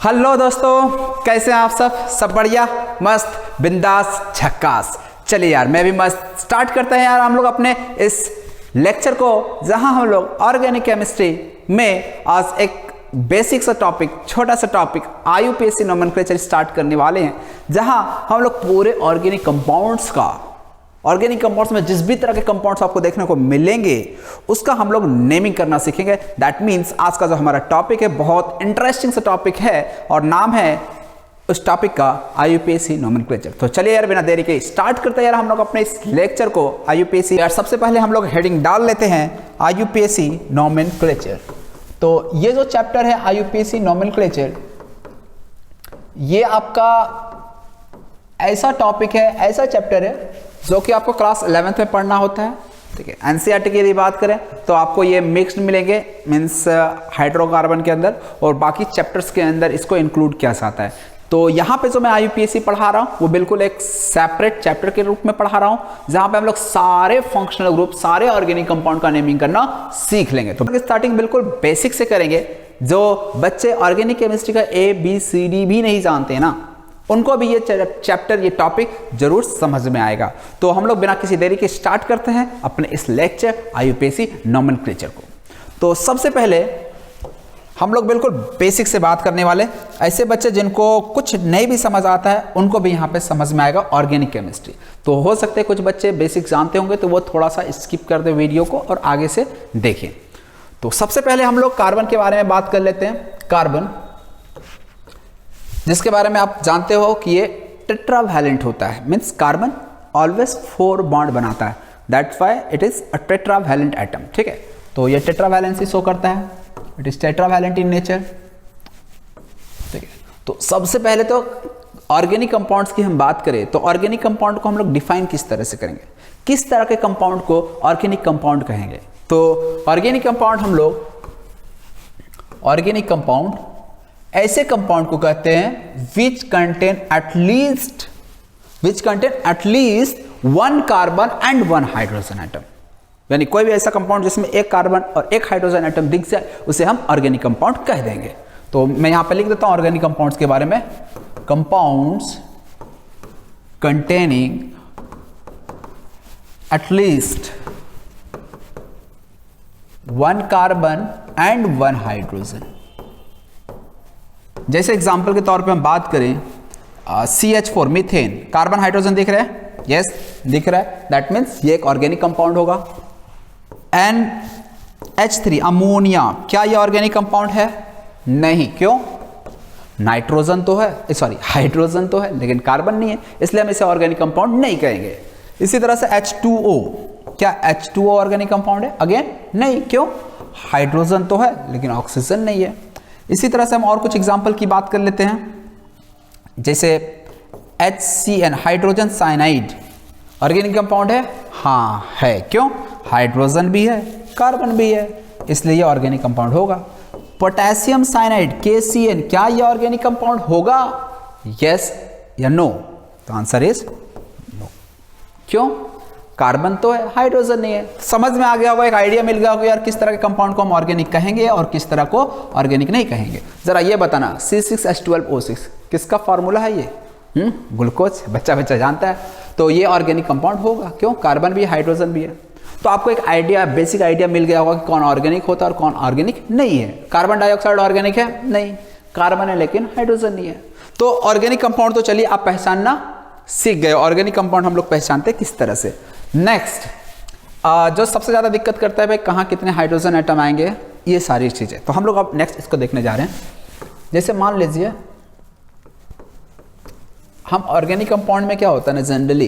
Hello दोस्तों, कैसे हैं आप सब बढ़िया, मस्त, बिंदास, झक्कास। चलिए यार, मैं भी मस्त। स्टार्ट करते हैं यार हम लोग अपने इस लेक्चर को, जहां हम लोग ऑर्गेनिक केमिस्ट्री में आज एक बेसिक सा टॉपिक, छोटा सा टॉपिक IUPAC नोमेनक्लेचर स्टार्ट करने वाले हैं, जहां हम लोग पूरे ऑर्गेनिक कंपाउंड्स का, ऑर्गेनिक कंपाउंड्स में जिस भी तरह के कंपाउंड्स आपको देखने को मिलेंगे उसका हम लोग नेमिंग करना सीखेंगे। दैट मीन्स आज का जो हमारा टॉपिक है बहुत इंटरेस्टिंग सा टॉपिक है और नाम है उस टॉपिक का IUPAC नोमेनक्लेचर। तो चलिए यार, बिना देरी के स्टार्ट करते हैं यार हम लोग अपने इस लेक्चर को IUPAC। यार सबसे पहले हम लोग हेडिंग डाल लेते हैं IUPAC नोमेनक्लेचर। तो ये जो चैप्टर है IUPAC नोमेनक्लेचर, ये आपका ऐसा टॉपिक है, ऐसा चैप्टर है जो कि आपको क्लास 11th में पढ़ना होता है। ठीक है, NCERT की यदि बात करें तो आपको ये मिक्स्ड मिलेंगे, मीन्स हाइड्रोकार्बन के अंदर, और बाकी चैप्टर्स के अंदर इसको इंक्लूड किया जाता है। तो यहाँ पे जो मैं IUPAC पढ़ा रहा हूँ वो बिल्कुल एक सेपरेट चैप्टर के रूप में पढ़ा रहा हूँ, जहाँ पे हम लोग सारे फंक्शनल ग्रुप, सारे ऑर्गेनिक कंपाउंड का नेमिंग करना सीख लेंगे। तो स्टार्टिंग बिल्कुल बेसिक से करेंगे। जो बच्चे ऑर्गेनिक केमिस्ट्री का ABCD भी नहीं जानते हैं ना, उनको भी ये चैप्टर, ये टॉपिक जरूर समझ में आएगा। तो हम लोग बिना किसी देरी के स्टार्ट करते हैं अपने इस लेक्चर IUPAC नोमेनक्लेचर को। तो सबसे पहले हम लोग बिल्कुल बेसिक से बात करने वाले, ऐसे बच्चे जिनको कुछ नहीं भी समझ आता है उनको भी यहाँ पे समझ में आएगा ऑर्गेनिक केमिस्ट्री। तो हो सकते हैं कुछ बच्चे बेसिक जानते होंगे तो वो थोड़ा सा स्किप कर दे वीडियो को और आगे से देखें। तो सबसे पहले हम लोग कार्बन के बारे में बात कर लेते हैं। कार्बन, जिसके बारे में आप जानते हो कि ये टेट्रावैलेंट होता है, मीन्स कार्बन ऑलवेज 4 बॉन्ड बनाता है, that's why it is a tetravalent atom. ठीक है, तो ये टेट्रावैलेंसी शो करता है, it is tetravalent in nature. ठीक है, तो सबसे पहले तो ऑर्गेनिक कंपाउंड्स की हम बात करें तो ऑर्गेनिक कंपाउंड को हम लोग डिफाइन किस तरह से करेंगे, किस तरह के कंपाउंड को ऑर्गेनिक कंपाउंड कहेंगे। तो ऑर्गेनिक कंपाउंड हम लोग, ऑर्गेनिक कंपाउंड ऐसे कंपाउंड को कहते हैं which contain at least 1 carbon and 1 hydrogen atom. यानी कोई भी ऐसा कंपाउंड जिसमें 1 कार्बन और 1 हाइड्रोजन एटम दिख जाए उसे हम ऑर्गेनिक कंपाउंड कह देंगे। तो मैं यहां पे लिख देता हूं ऑर्गेनिक कंपाउंड्स के बारे में, compounds containing at least 1 carbon and 1 hydrogen. जैसे एग्जाम्पल के तौर पे हम बात करें CH4 मीथेन, कार्बन हाइड्रोजन दिख रहा है, यस दिख रहा है, दैट मीन्स ये एक ऑर्गेनिक कंपाउंड होगा। NH3 अमोनिया, क्या ये ऑर्गेनिक कंपाउंड है? नहीं। क्यों? नाइट्रोजन तो है, सॉरी हाइड्रोजन तो है लेकिन कार्बन नहीं है, इसलिए हम इसे ऑर्गेनिक कंपाउंड नहीं कहेंगे। इसी तरह से H2O, क्या H2O ऑर्गेनिक कंपाउंड है? अगेन नहीं। क्यों? हाइड्रोजन तो है लेकिन ऑक्सीजन नहीं है। इसी तरह से हम और कुछ एग्जाम्पल की बात कर लेते हैं, जैसे HCN hydrogen cyanide organic compound है? हाँ है। क्यों? हाइड्रोजन भी है, कार्बन भी है, इसलिए ये ऑर्गेनिक कंपाउंड होगा। पोटेशियम साइनाइड KCN, क्या ये ऑर्गेनिक कंपाउंड होगा? यस या नो? तो आंसर इज नो। क्यों? कार्बन तो है, हाइड्रोजन नहीं है। समझ में आ गया होगा, एक आइडिया मिल गया होगा यार किस तरह के कंपाउंड को हम ऑर्गेनिक कहेंगे और किस तरह को ऑर्गेनिक नहीं कहेंगे। जरा ये बताना, C6H12O6 किसका फॉर्मूला है ये? ग्लूकोज, बच्चा जानता है। तो ये ऑर्गेनिक कंपाउंड होगा। क्यों? कार्बन भी है, हाइड्रोजन भी है। तो आपको एक आइडिया, बेसिक आइडिया मिल गया होगा कि कौन ऑर्गेनिक होता है और कौन ऑर्गेनिक नहीं है। कार्बन डाइऑक्साइड ऑर्गेनिक है? नहीं, कार्बन है लेकिन हाइड्रोजन नहीं है। तो ऑर्गेनिक कंपाउंड तो चलिए आप पहचानना सीख गए। ऑर्गेनिक कंपाउंड हम लोग पहचानते किस तरह से। नेक्स्ट, जो सबसे ज्यादा दिक्कत करता है भाई कहाँ कितने हाइड्रोजन एटम आएंगे, ये सारी चीजें। तो हम लोग अब नेक्स्ट इसको देखने जा रहे हैं। जैसे मान लीजिए हम ऑर्गेनिक कंपाउंड में क्या होता है ना, जनरली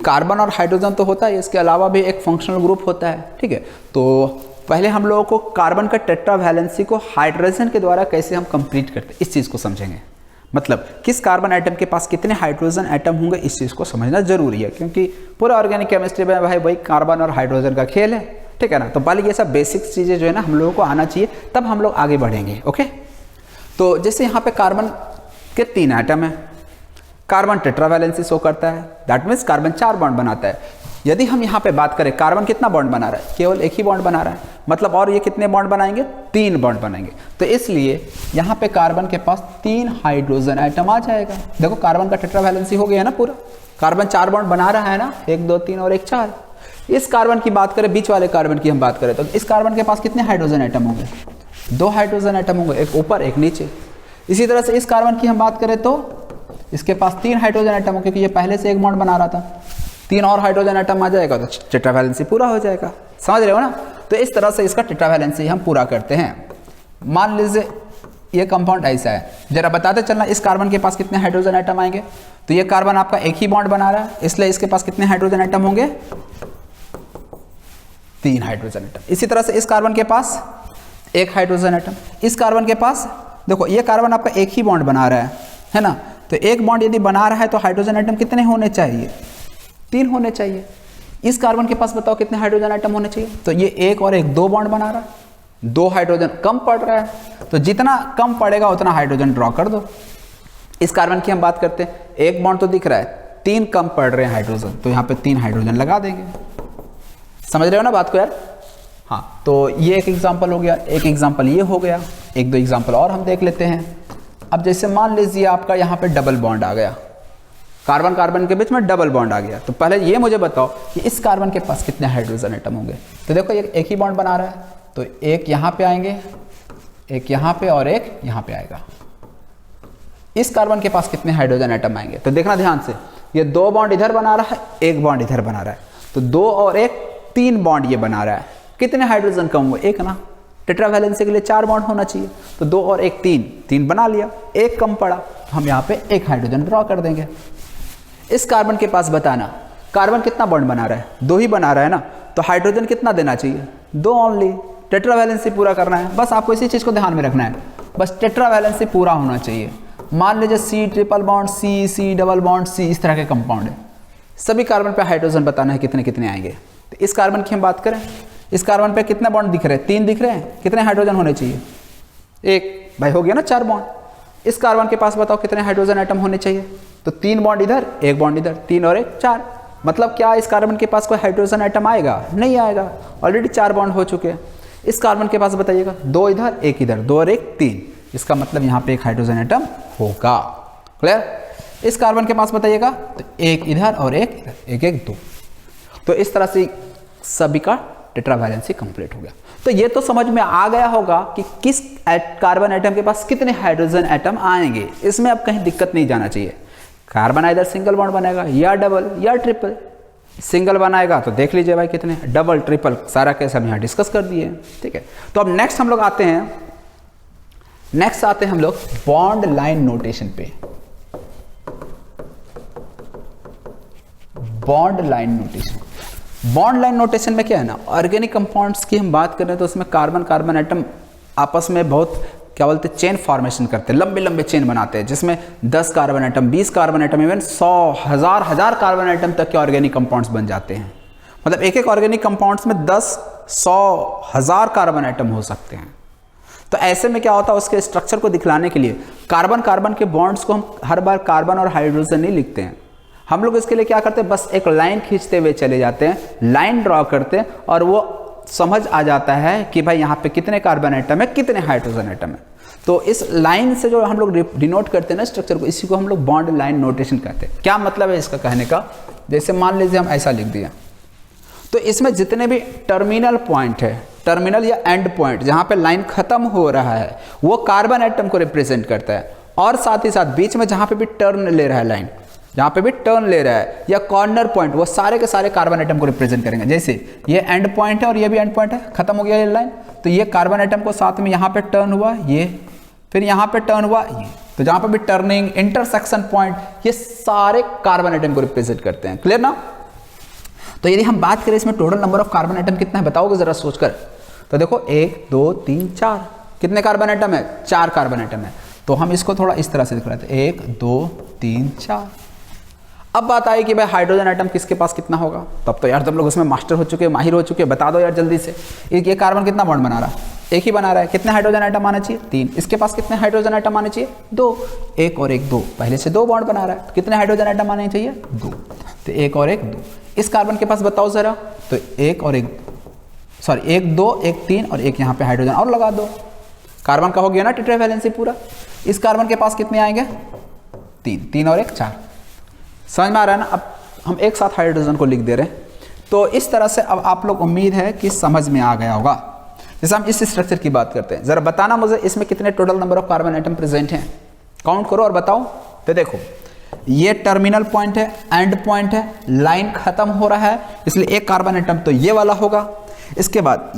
कार्बन और हाइड्रोजन तो होता है, इसके अलावा भी एक फंक्शनल ग्रुप होता है। ठीक है, तो पहले हम लोगों को कार्बन का टेट्रावैलेंसी को हाइड्रोजन के द्वारा कैसे हम कंप्लीट करते हैं इस चीज को समझेंगे। मतलब किस कार्बन एटम के पास कितने हाइड्रोजन एटम होंगे, इस चीज को समझना जरूरी है, क्योंकि पूरे ऑर्गेनिक केमिस्ट्री में भाई कार्बन और हाइड्रोजन का खेल है। ठीक है ना, तो पहले ये सब बेसिक चीजें जो है ना हम लोगों को आना चाहिए, तब हम लोग आगे बढ़ेंगे। ओके, तो जैसे यहाँ पे कार्बन के 3 एटम है, कार्बन टेट्रावैलेंसी शो करता है, दैट मीन्स कार्बन 4 बॉन्ड बनाता है। यदि हम यहाँ पे बात करें कार्बन कितना बॉन्ड बना रहा है, केवल एक ही बॉन्ड बना रहा है, मतलब और ये कितने बॉन्ड बनाएंगे, 3 बॉन्ड बनाएंगे। तो इसलिए यहाँ पे कार्बन के पास 3 हाइड्रोजन एटम आ जाएगा। देखो कार्बन का टेट्रावैलेंसी हो गया है ना पूरा, कार्बन 4 बॉन्ड बना रहा है ना, 1 2 3 और 1 4। इस कार्बन की बात करें, बीच वाले कार्बन की हम बात करें, तो इस कार्बन के पास कितने हाइड्रोजन एटम होंगे, 2 हाइड्रोजन एटम होंगे, एक ऊपर एक नीचे। इसी तरह से इस कार्बन की हम बात करें तो इसके पास 3 हाइड्रोजन एटम होंगे, क्योंकि ये पहले से एक बॉन्ड बना रहा था, 3 और हाइड्रोजन एटम आ जाएगा तो टेट्रावैलेंसी पूरा हो जाएगा। समझ रहे हो ना। तो इस तरह से इसका टेट्रावैलेंसी हम पूरा करते हैं। मान लीजिए ये कंपाउंड ऐसा है, जरा बताते चलना इस कार्बन के पास कितने हाइड्रोजन एटम आएंगे। तो ये कार्बन आपका एक ही बॉन्ड बना रहा है, इसलिए इसके पास कितने हाइड्रोजन एटम होंगे, 3 हाइड्रोजन एटम। इसी तरह से इस कार्बन के पास 1 हाइड्रोजन एटम, इस कार्बन के पास देखो ये कार्बन आपका एक ही बॉन्ड बना रहा है ना। तो एक बॉन्ड यदि बना रहा है तो हाइड्रोजन एटम कितने होने चाहिए, 3 होने चाहिए। इस कार्बन के पास बताओ कितने हाइड्रोजन एटम होने चाहिए, तो ये 1 और 1 2 बॉन्ड बना रहा है, 2 हाइड्रोजन कम पड़ रहा है, तो जितना कम पड़ेगा उतना हाइड्रोजन ड्रॉ कर दो। इस कार्बन की हम बात करते हैं, 1 बॉन्ड तो दिख रहा है, 3 कम पड़ रहे हैं हाइड्रोजन, तो यहाँ पे 3 हाइड्रोजन लगा देंगे। समझ रहे हो ना बात को यार। हाँ, तो ये एक एग्जाम्पल हो गया, एक एग्जाम्पल ये हो गया, 1 2 एग्जाम्पल और हम देख लेते हैं। अब जैसे मान लीजिए आपका यहाँ पे डबल बॉन्ड आ गया, कार्बन कार्बन के बीच में डबल बॉन्ड आ गया, तो पहले ये मुझे बताओ कि इस कार्बन के पास कितने हाइड्रोजन एटम होंगे। तो देखो ये एक ही बॉन्ड बना रहा है, तो एक यहाँ पे आएंगे, एक यहाँ पे और एक यहाँ पे आएगा। इस कार्बन के पास कितने हाइड्रोजन एटम आएंगे, तो देखना ध्यान से, ये 2 बॉन्ड इधर बना रहा है, 1 बॉन्ड इधर बना रहा है, तो 2 और 1 3 बॉन्ड ये बना रहा है। कितने हाइड्रोजन कम हुए, 1 ना, टेट्रावैलेंसी के लिए 4 बॉन्ड होना चाहिए, तो 2 और 1 3 बना लिया, 1 कम पड़ा, तो हम यहाँ पे 1 हाइड्रोजन ड्रॉ कर देंगे। इस कार्बन के पास बताना कार्बन कितना बॉन्ड बना रहा है, 2 ही बना रहा है ना, तो हाइड्रोजन कितना देना चाहिए, 2 ओनली। टेट्रावैलेंसी पूरा करना है, बस आपको इसी चीज को ध्यान में रखना है, बस टेट्रावैलेंसी पूरा होना चाहिए। मान लीजिए C triple bond C double bond C इस तरह के कंपाउंड है, सभी कार्बन पे हाइड्रोजन बताना है कितने कितने आएंगे। तो इस कार्बन की हम बात करें, इस कार्बन पे कितने बॉन्ड दिख रहे हैं, 3 दिख रहे हैं, कितने हाइड्रोजन होने चाहिए, 1, भाई हो गया ना 4 बॉन्ड। इस कार्बन के पास बताओ कितने हाइड्रोजन एटम होने चाहिए, तो 3 बॉन्ड इधर, 1 बॉन्ड इधर, 3 और 1 4। मतलब क्या इस कार्बन के पास कोई हाइड्रोजन एटम आएगा, नहीं आएगा, ऑलरेडी 4 बॉन्ड हो चुके हैं। इस कार्बन के पास बताइएगा 2 इधर 1 इधर, 2 और 1 3, इसका मतलब यहाँ पे 1 हाइड्रोजन एटम होगा। क्लियर। इस कार्बन के पास बताइएगा तो 1 इधर और 1 इधर, 1 1 2। तो इस तरह से सभी का टेट्रावैलेंसी कंप्लीट हो गया। तो ये तो समझ में आ गया होगा कि किस कार्बन एटम के पास कितने हाइड्रोजन एटम आएंगे, इसमें अब कहीं दिक्कत नहीं जाना चाहिए। कार्बन इधर सिंगल बॉन्ड बनेगा या डबल या ट्रिपल। सिंगल बनाएगा तो देख लीजिए भाई कितने, डबल ट्रिपल सारा केस हम यहाँ डिस्कस कर दिए। ठीक है, तो अब नेक्स्ट हम लोग आते हैं, नेक्स्ट आते हैं हम लोग बॉन्ड लाइन नोटेशन पे। Bond line notation, bond line notation में क्या है ना, ऑर्गेनिक कंपाउंड्स की हम बात करें तो उसमें कार्बन कार्बन एटम आपस में बहुत क्या बोलते हैं, चेन फॉर्मेशन करते हैं, लंबे लंबे चेन बनाते हैं, जिसमें 10 carbon atom, 20 carbon atom, even 100 1000 carbon atom तक के ऑर्गेनिक कंपाउंड्स बन जाते हैं। मतलब एक एक ऑर्गेनिक कंपाउंड्स में 10 100 1000 कार्बन एटम हो सकते हैं। तो ऐसे में क्या होता है, उसके स्ट्रक्चर को दिखलाने के लिए कार्बन कार्बन के बॉन्ड्स को हम हर बार कार्बन और हाइड्रोजन नहीं लिखते हैं, हम लोग इसके लिए क्या करते हैं, बस एक लाइन खींचते हुए चले जाते हैं, लाइन ड्रॉ करते हैं और वो समझ आ जाता है कि भाई यहाँ पे कितने कार्बन एटम है, कितने हाइड्रोजन एटम है। तो इस लाइन से जो हम लोग डिनोट करते हैं ना स्ट्रक्चर को, इसी को हम लोग बॉन्ड लाइन नोटेशन कहते हैं। क्या मतलब है इसका कहने का, जैसे मान लीजिए हम ऐसा लिख दिया, तो इसमें जितने भी टर्मिनल पॉइंट है, टर्मिनल या एंड पॉइंट जहाँ पे लाइन खत्म हो रहा है, वो कार्बन एटम को रिप्रेजेंट करता है। और साथ ही साथ बीच में जहाँ पे भी टर्न ले रहा है लाइन, जहाँ पे भी टर्न ले रहा है, या कॉर्नर पॉइंट, वो सारे के सारे कार्बन एटम को रिप्रेजेंट करेंगे। जैसे ये एंड पॉइंट है और ये भी एंड पॉइंट है, खत्म हो गया ये लाइन, तो ये कार्बन एटम को साथ में यहाँ पे टर्न हुआ, ये फिर यहाँ पे टर्न हुआ, ये, तो जहाँ पे भी टर्निंग, इंटरसेक्शन पॉइंट, ये सारे कार्बन एटम को रिप्रेजेंट करते हैं। क्लियर ना। तो यदि हम बात करें इसमें total number of carbon atom कितना है, बताओगे जरा सोचकर, तो देखो 1 2 3 4, कितने कार्बन एटम है, 4 कार्बन एटम है। तो हम इसको थोड़ा इस तरह से दिख रहे थे, 1 2 3 4। अब बात आई कि भाई हाइड्रोजन एटम किसके पास कितना होगा, तब तो यार तुम लोग उसमें मास्टर हो चुके, माहिर हो चुके, बता दो यार जल्दी से। ये कार्बन कितना बॉन्ड बना रहा है, एक ही बना रहा है, कितने हाइड्रोजन एटम आने चाहिए, 3। इसके पास कितने हाइड्रोजन एटम आने चाहिए, 2। 1 और 1 2, पहले से 2 बॉन्ड बना रहा है, तो कितने हाइड्रोजन एटम आने चाहिए, 2। तो 1 और 1 2। इस कार्बन के पास बताओ जरा, तो एक और एक, सॉरी एक दो एक तीन और एक यहाँ पे हाइड्रोजन और लगा दो, कार्बन का हो गया ना टेट्रावैलेंसी पूरा। इस कार्बन के पास कितने आएंगे? तीन, तीन और एक चार। समझ में आ रहा है ना? अब हम एक साथ हाइड्रोजन को लिख दे रहे हैं। तो इस तरह से अब आप लोग, उम्मीद है कि समझ में आ गया होगा। जैसे हम इस स्ट्रक्चर की बात करते हैं, जरा बताना मुझे इसमें कितने total number of carbon atom present हैं, काउंट करो और बताओ। तो देखो ये टर्मिनल पॉइंट है, एंड पॉइंट है, लाइन खत्म हो रहा है, इसलिए एक कार्बन एटम तो ये वाला होगा। इसके बाद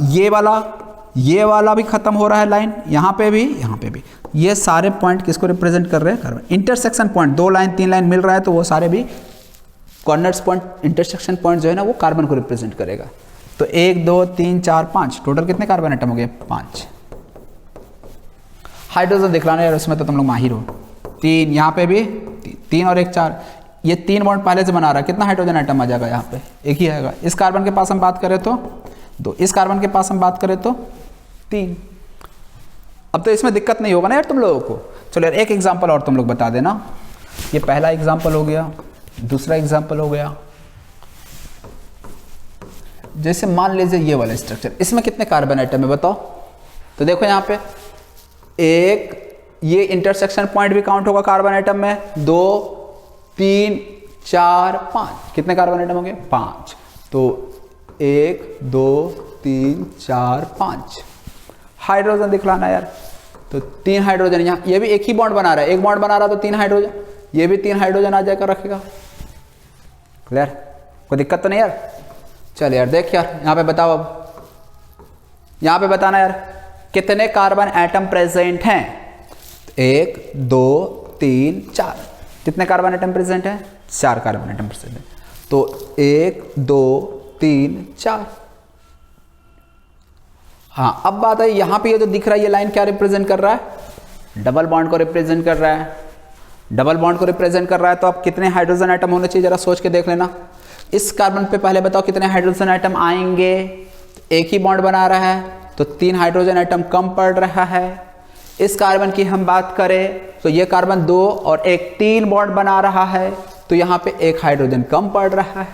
ये वाला भी खत्म हो रहा है लाइन, यहाँ पे भी, यहाँ पे भी। ये सारे पॉइंट किसको रिप्रेजेंट कर रहे हैं? कार्बन। इंटरसेक्शन पॉइंट, दो लाइन तीन लाइन मिल रहा है तो वो सारे भी कॉर्नर्स पॉइंट, इंटरसेक्शन पॉइंट जो है ना वो कार्बन को रिप्रेजेंट करेगा। तो 1 2 3 4 5 टोटल कितने कार्बन एटम हो गए? 5। हाइड्रोजन दिखलाना यार, उसमें तो तुम लोग माहिर हो। 3 यहाँ पे भी 3 और एक 4। ये 3 बॉन्ड पहले से बना रहा है, कितना हाइड्रोजन आइटम आ जाएगा यहाँ पे? एक ही आएगा। इस कार्बन के पास हम बात करें तो 2, इस कार्बन के पास हम बात करें तो 3। अब तो इसमें दिक्कत नहीं होगा ना यार तुम लोगों को। चलो यार एक एग्जांपल और तुम लोग बता देना। ये पहला एग्जांपल हो गया, दूसरा एग्जांपल हो गया। जैसे मान लीजिए ये वाला स्ट्रक्चर, इसमें कितने कार्बन आइटम है बताओ? तो देखो यहाँ पे एक, ये इंटरसेक्शन पॉइंट भी काउंट होगा कार्बन आइटम में। 2 3 4 5 कितने कार्बन आइटम हो गए? 5। तो 1 2 3 4 5 हाइड्रोजन दिखलाना यार। तो 3 हाइड्रोजन यहाँ, ये भी एक ही बॉन्ड बना रहा है, एक बॉन्ड बना रहा तो 3 हाइड्रोजन, ये भी 3 हाइड्रोजन आ जाकर रखेगा। क्लियर? कोई दिक्कत तो नहीं यार? चल यार देख यार यहाँ पे बताओ। अब यहाँ पे बताना यार कितने कार्बन एटम प्रेजेंट हैं? 1 2 3 4 कितने कार्बन एटम प्रेजेंट हैं? 4 कार्बन एटम प्रेजेंट हैं। तो 1 2 3 4। हाँ अब बात है यहाँ पे ये जो दिख रहा है ये लाइन क्या रिप्रेजेंट कर रहा है? डबल बॉन्ड को रिप्रेजेंट कर रहा है। डबल बॉन्ड को रिप्रेजेंट कर रहा है तो अब कितने हाइड्रोजन आइटम होने चाहिए जरा सोच के देख लेना। इस कार्बन पे पहले बताओ कितने हाइड्रोजन आइटम आएंगे? एक ही बॉन्ड बना रहा है तो 3 हाइड्रोजन आइटम कम पड़ रहा है। इस कार्बन की हम बात करें तो ये कार्बन 2 और एक 3 बॉन्ड बना रहा है तो यहाँ पे 1 हाइड्रोजन कम पड़ रहा है।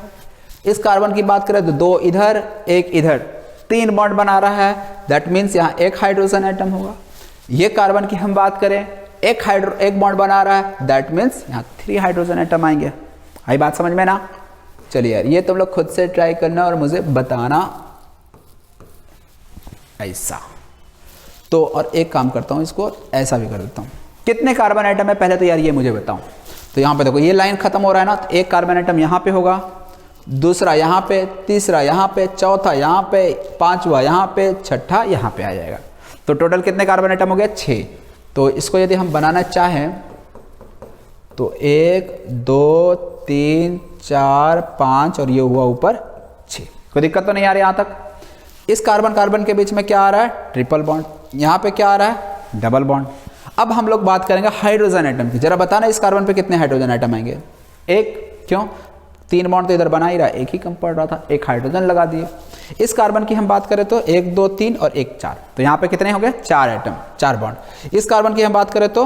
इस कार्बन की बात करें तो 2 इधर 1 इधर, 3 बॉन्ड बना रहा है, दैट मीन्स यहाँ 1 हाइड्रोजन आइटम होगा। ये कार्बन की हम बात करें, एक बॉन्ड बना रहा है, दैट मीन्स यहाँ 3 हाइड्रोजन आइटम आएंगे। आई बात समझ में ना? चलिए यार ये तुम लोग खुद से ट्राई करना और मुझे बताना ऐसा। तो और एक काम करता हूँ, इसको ऐसा भी कर देता हूँ। कितने कार्बन आइटम है पहले तो यार ये मुझे बताओ। तो यहाँ पे देखो ये लाइन खत्म हो रहा है ना, तो 1 कार्बन आइटम यहाँ पे होगा, दूसरा यहाँ पे, तीसरा यहाँ पे, चौथा यहाँ पे, 5वां यहाँ पे, छठा यहाँ पे आ जाएगा। तो टोटल कितने कार्बन आइटम हो गए? 6। तो इसको यदि हम बनाना चाहें तो 1 2 3 4 5 और ये हुआ ऊपर 6। कोई दिक्कत तो नहीं आ रही यहाँ तक? इस कार्बन कार्बन के बीच में क्या आ रहा है? Triple bond. यहाँ पे क्या आ रहा है? Double bond. अब हम लोग बात करेंगे हाइड्रोजन आइटम की। जरा बताना इस कार्बन पे कितने हाइड्रोजन आइटम आएंगे? 1। क्यों? 3 बॉन्ड तो इधर बना ही रहा, 1 ही कम पड़ रहा था, 1 हाइड्रोजन लगा दिए। इस कार्बन की हम बात करें तो 1 2 3 और 1 4, तो यहाँ पे कितने हो गए? 4 आइटम, 4 बॉन्ड। इस कार्बन की हम बात करें तो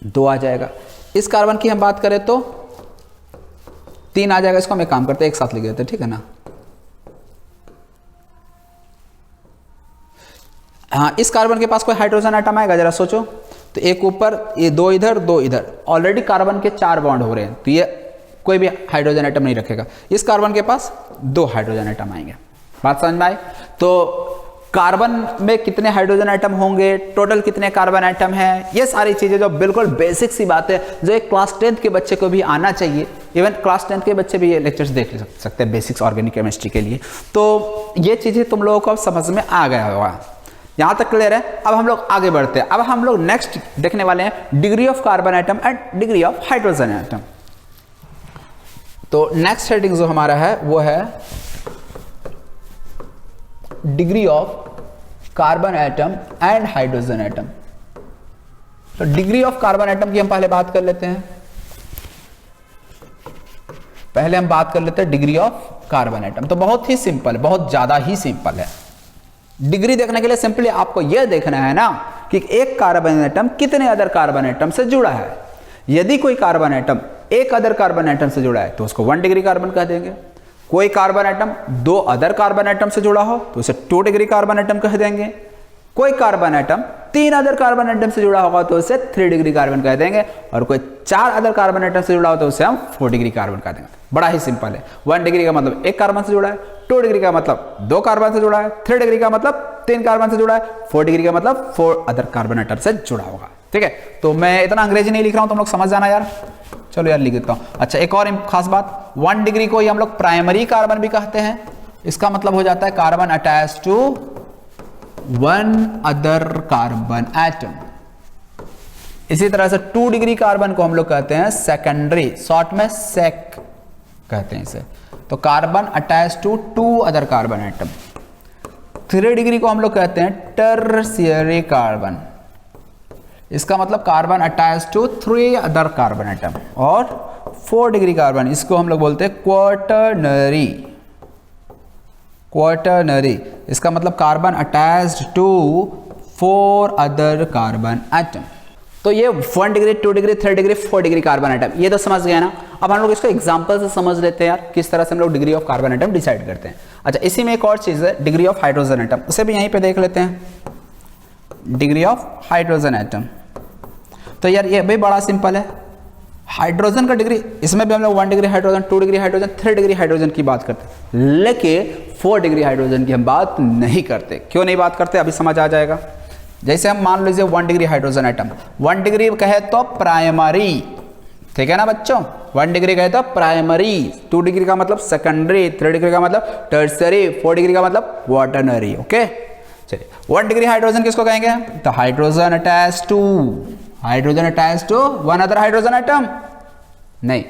2 आ जाएगा। इस कार्बन की हम बात करें तो 3 आ जाएगा। इसको हम एक काम करते हैं, एक साथ लिख देते हैं, ठीक है ना? हाँ इस कार्बन के पास कोई हाइड्रोजन आइटम आएगा जरा सोचो। तो 1 ऊपर, ये 2 इधर 2 इधर, ऑलरेडी कार्बन के 4 बॉन्ड हो रहे हैं तो ये कोई भी हाइड्रोजन आइटम नहीं रखेगा। इस कार्बन के पास 2 हाइड्रोजन आइटम आएंगे। बात समझ में आई? तो कार्बन में कितने हाइड्रोजन आइटम होंगे, टोटल कितने कार्बन आइटम हैं, ये सारी चीज़ें जो बिल्कुल बेसिक सी बात है जो एक क्लास 10th के बच्चे को भी आना चाहिए। इवन क्लास 10th के बच्चे भी ये लेक्चर्स देख सकते हैं बेसिक्स ऑर्गेनिक केमिस्ट्री के लिए। तो ये चीज़ें तुम लोगों को अब समझ में आ गया होगा। यहाँ तक क्लियर है? अब हम लोग आगे बढ़ते हैं। अब हम लोग नेक्स्ट देखने वाले हैं degree of carbon atom and degree of hydrogen atom. तो नेक्स्ट हेडिंग जो हमारा है वो है degree of carbon atom and hydrogen atom. तो डिग्री ऑफ कार्बन एटम की हम पहले बात कर लेते हैं। पहले हम बात कर लेते हैं डिग्री ऑफ कार्बन एटम। तो बहुत ही सिंपल, बहुत ज्यादा ही सिंपल है। डिग्री देखने के लिए सिंपली आपको यह देखना है ना कि एक कार्बन एटम कितने अदर कार्बन एटम से जुड़ा है। यदि कोई कार्बन एटम एक अदर कार्बन एटम से जुड़ा है तो उसको 1 डिग्री कार्बन कह देंगे। कोई carbon atom 2 other carbon atom से जुड़ा हो तो उसे 2 डिग्री कार्बन एटम कह देंगे। कोई carbon atom 3 other carbon atom से जुड़ा होगा तो उसे 3 डिग्री कार्बन कह देंगे, और कोई 4 अदर कार्बन एटम से जुड़ा हो तो उसे हम 4 डिग्री कार्बन कह देंगे। बड़ा ही सिंपल है। 1 डिग्री का मतलब 1 कार्बन से जुड़ा है, 2 डिग्री का मतलब 2 कार्बन से जुड़ा है, 3 डिग्री का मतलब 3 कार्बन से जुड़ा है, 4 डिग्री का मतलब 4 अदर कार्बन एटम से जुड़ा होगा। ठीक है, तो मैं इतना अंग्रेजी नहीं लिख रहा हूं, तुम लोग समझ जाना यार। चलो यार लिख देता हूं। अच्छा, एक और खास बात, 1 डिग्री को ही हम लोग प्राइमरी कार्बन भी कहते हैं। इसका मतलब हो जाता है carbon attach to 1 other carbon atom. इसी तरह से 2 डिग्री कार्बन को हम लोग कहते हैं सेकेंडरी, शॉर्ट में सेक कहते हैं इसे। तो carbon attach to 2 other carbon atom. 3 degree को हम लोग कहते हैं टर्शियरी कार्बन। इसका मतलब carbon attach to 3 other carbon atom. और 4 डिग्री कार्बन, इसको हम लोग बोलते हैं क्वाटरनरी। क्वाटरनरी, इसका मतलब carbon attached to 4 other carbon atom. तो ये 1 degree, 2 degree, 3 degree, 4 degree carbon atom, ये तो समझ गया ना। अब हम लोग इसको एग्जांपल से समझ लेते हैं यार, किस तरह से हम लोग degree of carbon atom decide करते हैं। अच्छा, इसी में एक और चीज है, डिग्री ऑफ हाइड्रोजन एटम, उसे भी यहीं पे देख लेते हैं। डिग्री ऑफ हाइड्रोजन एटम, तो यार ये भी बड़ा सिंपल है। हाइड्रोजन का डिग्री, इसमें भी हम लोग 1 degree hydrogen, 2 degree hydrogen, 3 degree hydrogen की बात करते हैं, लेकिन 4 डिग्री हाइड्रोजन की हम बात नहीं करते। क्यों नहीं बात करते, अभी समझ आ जाएगा। जैसे हम मान लीजिए 1 डिग्री हाइड्रोजन एटम, 1 डिग्री कहे तो प्राइमरी, ठीक है ना बच्चों। 1 डिग्री कहे तो प्राइमरी, 2 डिग्री का मतलब सेकेंडरी, 3 डिग्री का मतलब टर्शियरी, 4 डिग्री का मतलब क्वाटरनरी। ओके, चलिए 1 डिग्री हाइड्रोजन किसको कहेंगे, तो hydrogen attach to 1 other hydrogen atom. नहीं,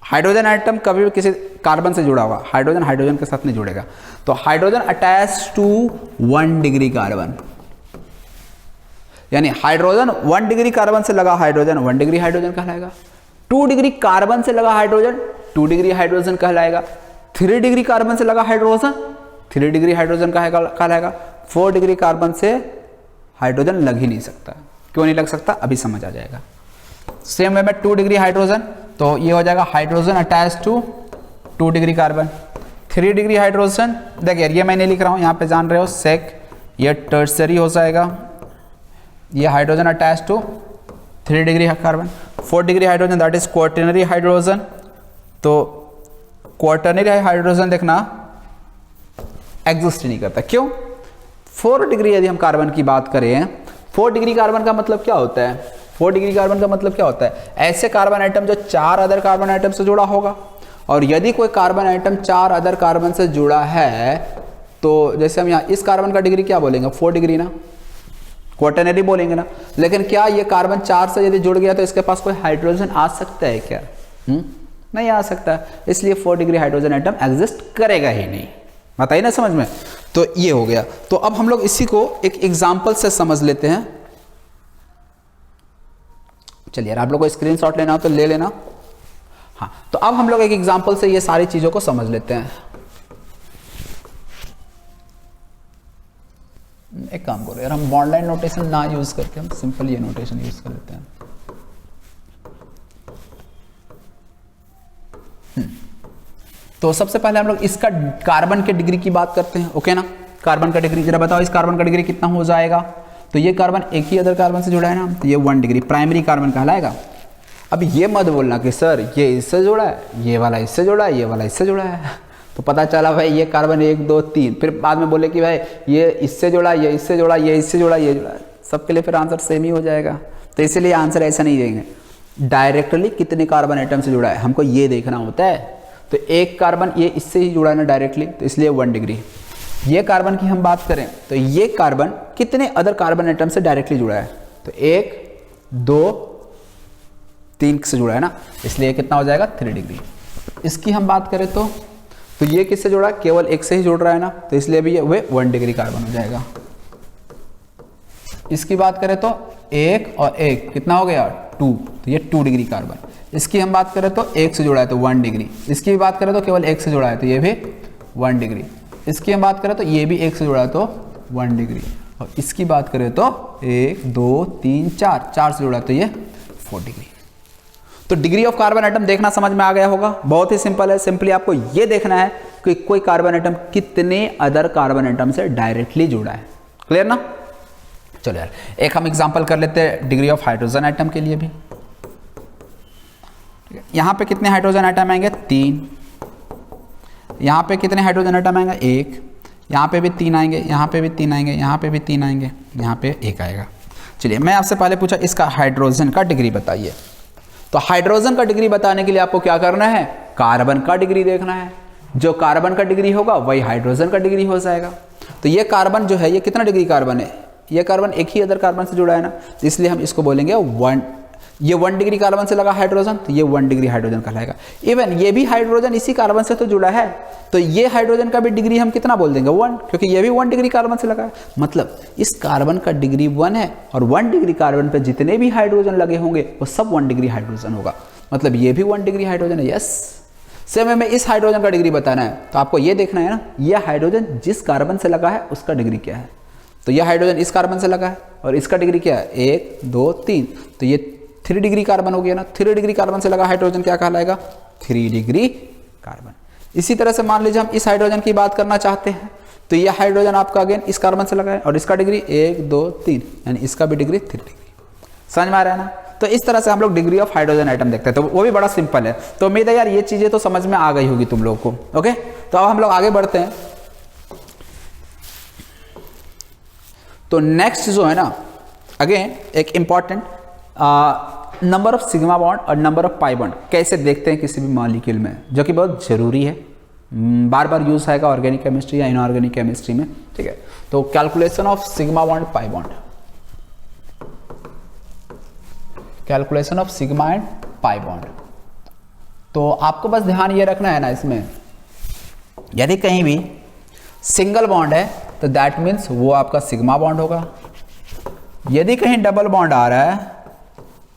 हाइड्रोजन एटम कभी भी किसी कार्बन से जुड़ा होगा, हाइड्रोजन हाइड्रोजन के साथ नहीं जुड़ेगा। तो hydrogen attach to 1 degree carbon, यानी हाइड्रोजन 1 डिग्री कार्बन से लगा हाइड्रोजन 1 डिग्री हाइड्रोजन कहलाएगा। 2 डिग्री कार्बन से लगा हाइड्रोजन 2 डिग्री हाइड्रोजन कहलाएगा। 3 डिग्री कार्बन से लगा हाइड्रोजन 3 डिग्री हाइड्रोजन कहलाएगा। 4 डिग्री कार्बन से हाइड्रोजन लग ही नहीं सकता। क्यों नहीं लग सकता, अभी समझ आ जाएगा। सेम वे में 2 डिग्री हाइड्रोजन, तो ये हो जाएगा hydrogen attach to 2 degree carbon. 3 degree hydrogen, देखिए ये मैं नहीं लिख रहा हूँ, यहाँ पे जान रहे हो सेक, ये टर्शियरी हो जाएगा। ये hydrogen attach to 3 degree carbon. 4 degree hydrogen that is quaternary hydrogen. तो क्वाटरनरी हाइड्रोजन देखना एग्जिस्ट नहीं करता। क्यों? 4 डिग्री यदि हम कार्बन की बात करें, 4 डिग्री कार्बन का मतलब क्या होता है, 4 डिग्री कार्बन का मतलब क्या होता है, ऐसे कार्बन आइटम जो 4 अदर कार्बन आइटम से जुड़ा होगा। और यदि कोई कार्बन आइटम 4 अदर कार्बन से जुड़ा है, तो जैसे हम यहाँ इस कार्बन का डिग्री क्या बोलेंगे, 4 डिग्री ना, क्वाटरनरी बोलेंगे ना। लेकिन क्या ये कार्बन 4 से यदि जुड़ गया तो इसके पास कोई हाइड्रोजन आ सकता है क्या? नहीं आ सकता, इसलिए 4 डिग्री हाइड्रोजन आइटम एग्जिस्ट करेगा ही नहीं। बताइए ना समझ में। तो ये हो गया। तो अब हम लोग इसी को एक एग्जाम्पल से समझ लेते हैं। चलिए यार, आप लोग को स्क्रीनशॉट लेना हो तो ले लेना। हाँ, तो अब हम लोग एक एग्जाम्पल से ये सारी चीजों को समझ लेते हैं। एक काम करो यार, हम बॉन्ड लाइन नोटेशन ना यूज करके हम सिंपल ये नोटेशन यूज कर लेते हैं। तो सबसे पहले हम लोग इसका कार्बन के डिग्री की बात करते हैं। ओके ना, कार्बन का डिग्री जरा बताओ, इस कार्बन का डिग्री कितना हो जाएगा। तो ये कार्बन एक ही अदर कार्बन से जुड़ा है ना, तो ये 1 डिग्री प्राइमरी कार्बन कहलाएगा। अब ये मत बोलना कि सर ये इससे जुड़ा है, ये वाला इससे जुड़ा है, ये वाला इससे जुड़ा है। तो पता चला भाई ये कार्बन 1 2 3, फिर बाद में बोले कि भाई ये इससे जुड़ा, ये इससे जुड़ा, ये इससे जुड़ा, ये जुड़ा, सबके लिए फिर आंसर सेम ही हो जाएगा। तो इसीलिए आंसर ऐसा नहीं देंगे, डायरेक्टली कितने कार्बन आइटम से जुड़ा है हमको ये देखना होता है। तो एक कार्बन ये इससे ही जुड़ा है ना डायरेक्टली, तो इसलिए 1 डिग्री। ये कार्बन की हम बात करें तो ये कार्बन कितने अदर कार्बन आइटम से डायरेक्टली जुड़ा है, तो 1 2 3 से जुड़ा है ना, इसलिए कितना हो जाएगा 3 डिग्री। इसकी हम बात करें तो ये किससे जुड़ा है, केवल एक से ही जुड़ रहा है ना, तो इसलिए भी ये 1 डिग्री कार्बन हो जाएगा। इसकी बात करें तो 1 और 1 कितना हो गया 2, तो ये 2 डिग्री कार्बन। इसकी हम बात करें तो 1 से जुड़ा है तो 1 डिग्री। इसकी भी बात करें तो केवल 1 से जुड़ा है तो ये भी 1 डिग्री। इसकी हम बात करें तो ये भी 1 से जुड़ा है तो 1 डिग्री। और इसकी बात करें तो 1 2 3 4 से जुड़ा है तो ये 4 डिग्री। तो डिग्री ऑफ कार्बन एटम देखना समझ में आ गया होगा, बहुत ही सिंपल है। सिंपली आपको ये देखना है कि कोई कार्बन एटम कितने अदर कार्बन एटम से डायरेक्टली जुड़ा है। क्लियर ना? चलो यार एक हम एग्जांपल कर लेते हैं डिग्री ऑफ हाइड्रोजन एटम के लिए भी। यहां पे कितने हाइड्रोजन एटम आएंगे? 3। यहां पे कितने हाइड्रोजन एटम आएंगे? 1। यहां पे भी 3 आएंगे, यहां पे भी 3 आएंगे, यहां पे भी 3 आएंगे, यहां पे 1 आएगा। चलिए मैं आपसे पहले पूछा इसका हाइड्रोजन का डिग्री बताइए। तो हाइड्रोजन का डिग्री बताने के लिए आपको क्या करना है? कार्बन का डिग्री देखना है। जो कार्बन का डिग्री होगा वही हाइड्रोजन का डिग्री हो जाएगा। तो ये कार्बन जो है ये कितना डिग्री कार्बन है? ये कार्बन एक ही अदर कार्बन से जुड़ा है ना, तो इसलिए हम इसको बोलेंगे 1। ये 1 डिग्री कार्बन से लगा हाइड्रोजन, तो ये 1 डिग्री हाइड्रोजन कहलाएगा। इवन ये भी हाइड्रोजन इसी कार्बन से तो जुड़ा है, तो ये हाइड्रोजन का भी डिग्री हम कितना बोल देंगे? 1, क्योंकि ये भी 1 डिग्री कार्बन से लगा है। मतलब इस कार्बन का डिग्री 1 है और 1 डिग्री कार्बन पर जितने भी हाइड्रोजन लगे होंगे वो सब 1 डिग्री हाइड्रोजन होगा। मतलब ये भी 1 डिग्री हाइड्रोजन है। यस, सेम हमें इस हाइड्रोजन का डिग्री बताना है, तो आपको ये देखना है ना, ये हाइड्रोजन जिस कार्बन से लगा है उसका डिग्री क्या है। तो यह हाइड्रोजन इस कार्बन से लगा है और इसका डिग्री क्या है? 1, 2, 3, तो ये 3 डिग्री कार्बन हो गया ना। 3 डिग्री कार्बन से लगा हाइड्रोजन क्या कहलाएगा? 3 डिग्री कार्बन। इसी तरह से मान लीजिए हम इस हाइड्रोजन की बात करना चाहते हैं, तो यह हाइड्रोजन आपका अगेन इस कार्बन से लगा है और इसका डिग्री 1, 2, 3, यानी इसका भी डिग्री 3 डिग्री। समझ में आ रहा है ना? तो इस तरह से हम लोग डिग्री ऑफ हाइड्रोजन एटम देखते हैं, तो वो भी बड़ा सिंपल है। तो उम्मीद है यार ये चीजें तो समझ में आ गई होगी तुम लोग को। ओके, तो अब हम लोग आगे बढ़ते हैं। तो नेक्स्ट जो है ना, अगेन एक important number of sigma bond और नंबर ऑफ पाई बॉन्ड कैसे देखते हैं किसी भी मॉलिक्यूल में, जो कि बहुत जरूरी है, बार बार यूज आएगा ऑर्गेनिक केमिस्ट्री या इनऑर्गेनिक केमिस्ट्री में। ठीक है, तो calculation of sigma bond pi bond, calculation of sigma and pi bond. तो आपको बस ध्यान ये रखना है ना, इसमें यदि कहीं भी सिंगल बॉन्ड है तो दैट मीन्स वो आपका सिग्मा बॉन्ड होगा। यदि कहीं डबल बॉन्ड आ रहा है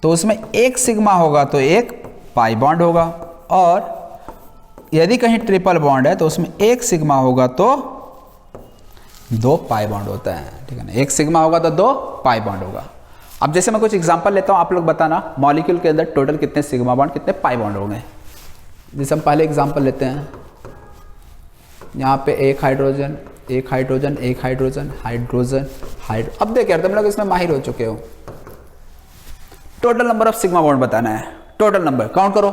तो उसमें एक सिग्मा होगा तो एक पाई बॉन्ड होगा, और यदि कहीं ट्रिपल बॉन्ड है तो उसमें एक सिग्मा होगा तो 2 पाई बॉन्ड होता है। ठीक है ना, एक सिग्मा होगा तो 2 पाई बॉन्ड होगा। अब जैसे मैं कुछ एग्जांपल लेता हूं, आप लोग बताना मॉलिक्यूल के अंदर टोटल कितने सिग्मा बॉन्ड कितने पाई बॉन्ड होंगे। जैसे हम पहले एग्जांपल लेते हैं, यहाँ पे एक हाइड्रोजन, एक हाइड्रोजन, एक हाइड्रोजन, हाइड्रोजन, अब देखिए यार तुम लोग इसमें माहिर हो चुके हो। Total number of sigma bond बताना है, टोटल नंबर काउंट करो।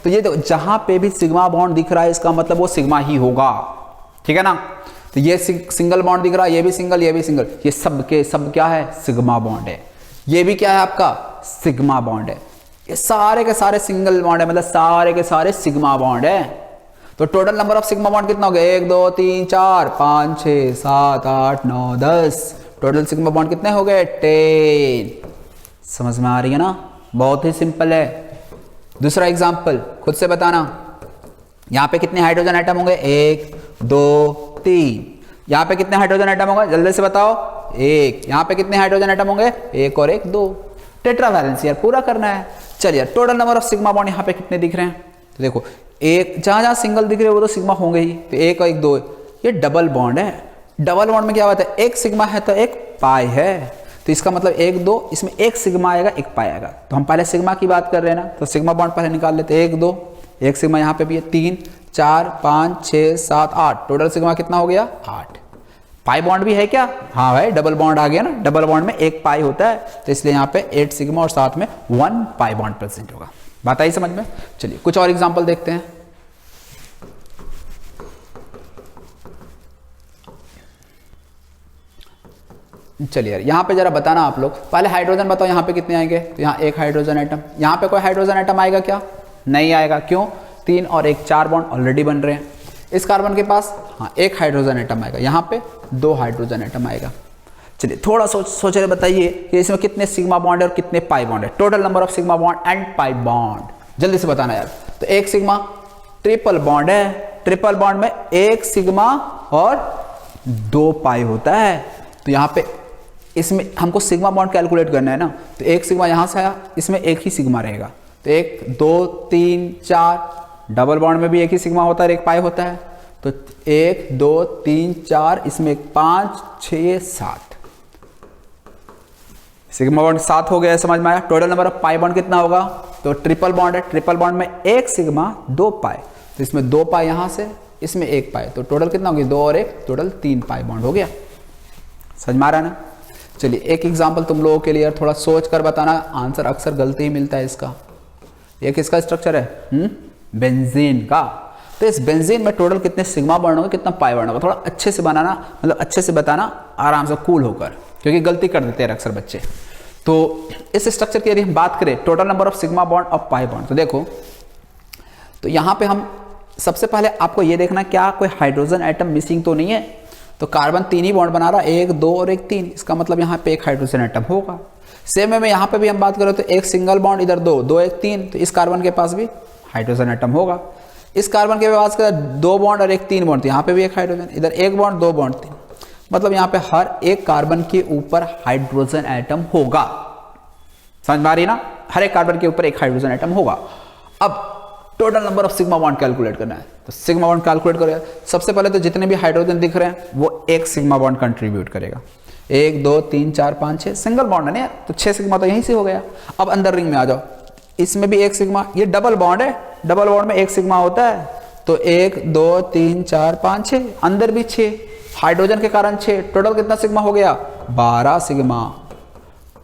तो ये देखो जहां पे भी सिग्मा बॉन्ड दिख रहा है इसका मतलब वो सिग्मा ही होगा। ठीक है ना, तो ये सिंगल बॉन्ड दिख रहा है, ये भी सिंगल, ये भी सिंगल, ये सब के सब क्या है? सिग्मा बॉन्ड है। ये भी क्या है आपका? सिग्मा बॉन्ड है। ये सारे के सारे सिंगल बॉन्ड है, मतलब सारे के सारे सिग्मा बॉन्ड है। तो total number of sigma bond कितना हो गया? 1, 2, 3, 4, 5, 6, 7, 8, 9, 10। टोटल सिग्मा बॉन्ड कितने हो गए? 10। समझ में आ रही है ना? बहुत ही सिंपल है। दूसरा एग्जांपल खुद से बताना, यहां पे कितने हाइड्रोजन एटम होंगे? 1, 2, 3। यहां पे कितने हाइड्रोजन एटम होंगे? जल्दी से बताओ। 1। यहां पे कितने हाइड्रोजन एटम होंगे? 1 और 1, 2। टेट्रा वैलेंसी यार पूरा करना है। चलिए total number of sigma bond यहां पे कितने दिख रहे हैं? तो देखो एक, जहां जहां सिंगल दिख रहे हैं वो तो सिग्मा होंगे ही, तो 1 और 1, 2। ये डबल बॉन्ड है। डबल बॉन्ड में क्या होता है? एक सिग्मा है तो एक पाई है, तो इसका मतलब 1, 2, इसमें एक सिग्मा आएगा एक पाई आएगा। तो हम पहले सिग्मा की बात कर रहे हैं ना, तो सिग्मा बॉन्ड पहले निकाल लेते हैं। 1, 2, एक सिग्मा यहाँ पे भी है, 3, 4, 5, 6, 7, 8। टोटल सिग्मा कितना हो गया? 8। पाई बॉन्ड भी है क्या? हाँ भाई, डबल बॉन्ड आ गया ना। डबल बॉन्ड में एक पाई होता है, तो इसलिए यहाँ पे 8 सिग्मा और साथ में 1 पाई बॉन्ड प्रेजेंट होगा। बात आई समझ में? चलिए कुछ और एग्जाम्पल देखते हैं। चलिए यार यहाँ पे जरा बताना आप लोग, पहले हाइड्रोजन बताओ यहाँ पे कितने आएंगे? तो यहाँ एक हाइड्रोजन एटम, यहाँ पे कोई हाइड्रोजन एटम आएगा क्या? नहीं आएगा। क्यों? 3 और 1, 4 बॉन्ड ऑलरेडी बन रहे हैं। इस कार्बन के पास हाँ एक हाइड्रोजन एटम आएगा, यहाँ पे 2 हाइड्रोजन एटम आएगा। चलिए थोड़ा सोच रहे बताइए कि इसमें कितने सिग्मा बॉन्ड है और कितने पाई बॉन्ड है। Total number of sigma bond and pi bond जल्दी से बताना यार। तो एक सिग्मा, ट्रिपल बॉन्ड है, ट्रिपल बॉन्ड में एक सिग्मा और 2 पाई होता है। तो यहाँ पे इसमें हमको सिग्मा बॉन्ड कैलकुलेट करना है ना, तो एक सिग्मा यहाँ से आया, इसमें एक ही सिग्मा रहेगा। तो 1, 2, 3, 4। डबल बॉन्ड में भी एक ही सिग्मा होता है, एक पाई होता है। तो 1, 2, 3, 4, इसमें 5, 6, 7 सिग्मा बॉन्ड 7 हो गया। समझ में आया? Total number of pi bond कितना होगा? तो ट्रिपल बॉन्ड है, ट्रिपल बॉन्ड में एक सिग्मा 2 पाई, तो इसमें 2 पाई यहाँ से, इसमें 1 पाई, तो टोटल कितना हो गया 2 और 1 टोटल 3 पाई बॉन्ड हो गया। समझ में आ रहा है ना। चलिए एक एग्जांपल तुम लोगों के लिए थोड़ा सोच कर बताना, आंसर अक्सर गलती ही मिलता है इसका। ये किसका स्ट्रक्चर है, बेंजीन का। तो इस बेंजीन में टोटल कितने सिग्मा बॉन्ड होंगे, कितना पाई बॉन्ड होगा, थोड़ा अच्छे से बनाना, मतलब अच्छे से बताना आराम से कूल होकर, क्योंकि गलती कर देते हैं अक्सर बच्चे। तो इस स्ट्रक्चर की यदि हम बात करें total number of sigma bond और पाई बॉन्ड, तो देखो तो यहाँ पे हम सबसे पहले आपको ये देखना क्या कोई हाइड्रोजन एटम मिसिंग तो नहीं है। तो कार्बन 3 ही बॉन्ड बना रहा है, 1 2 और 1 3, इसका मतलब यहाँ पे एक हाइड्रोजन एटम होगा। सेम वे में यहाँ पे भी हम बात करें तो एक सिंगल बॉन्ड इधर 2 2 1 3, तो इस कार्बन के पास भी हाइड्रोजन एटम होगा। इस कार्बन के पास 2 बॉन्ड और 1 3 बॉन्ड, तो यहाँ पे भी एक हाइड्रोजन, इधर 1 बॉन्ड 2 बॉन्ड 3, मतलब यहाँ पे हर एक कार्बन के ऊपर हाइड्रोजन एटम होगा। समझ में आ रही ना, हर एक कार्बन के ऊपर एक हाइड्रोजन एटम होगा। अब total number of sigma bond calculate करना है, तो सिग्मा बॉन्ड कैलकुलेट करेगा। सबसे पहले तो जितने भी हाइड्रोजन दिख रहे हैं वो एक सिग्मा बॉन्ड कंट्रीब्यूट करेगा। 1 2 3 4 5 6 सिंगल बॉन्ड है ना, तो 6 सिग्मा तो यहीं से हो गया। अब अंदर रिंग में आ जाओ, इसमें भी 1 सिग्मा, ये डबल बॉन्ड है, डबल बॉन्ड में 1 सिग्मा होता है, तो 1 2 3 4 5 6, अंदर भी 6, हाइड्रोजन के कारण 6, टोटल कितना सिग्मा हो गया 12 sigma.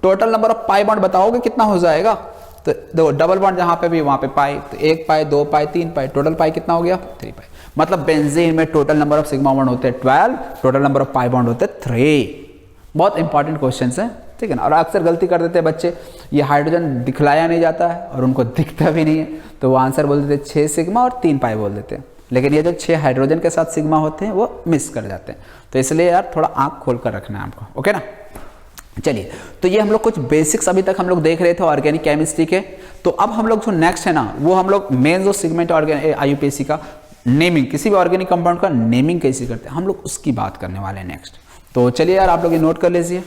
Total number of pi bond बताओगे कितना हो जाएगा, तो देखो डबल बॉन्ड जहां पे भी वहां पे पाई, तो 1 पाई 2 पाई 3 पाई, टोटल पाई कितना हो गया 3 पाई। मतलब बेंजीन में total number of sigma bond होते हैं 12, total number of pi bond होते हैं 3। बहुत इंपॉर्टेंट क्वेश्चन है, ठीक है ना। और अक्सर गलती कर देते हैं बच्चे, ये हाइड्रोजन दिखलाया नहीं जाता है और उनको दिखता भी नहीं है, तो वो आंसर बोल देते 6 सिग्मा और 3 पाई बोल देते हैं, लेकिन ये जो 6 हाइड्रोजन के साथ सिग्मा होते हैं वो मिस कर जाते हैं। तो इसलिए यार थोड़ा आंख खोल कर रखना है आपको, ओके ना। चलिए, तो ये हम लोग कुछ बेसिक्स अभी तक हम लोग देख रहे थे ऑर्गेनिक केमिस्ट्री के। तो अब हम लोग जो नेक्स्ट है ना, वो हम लोग मेन जो सेगमेंट IUPAC का नेमिंग, किसी भी ऑर्गेनिक कंपाउंड का नेमिंग कैसे करते हैं हम लोग, उसकी बात करने वाले हैं नेक्स्ट। तो चलिए यार आप लोग ये नोट कर लीजिए।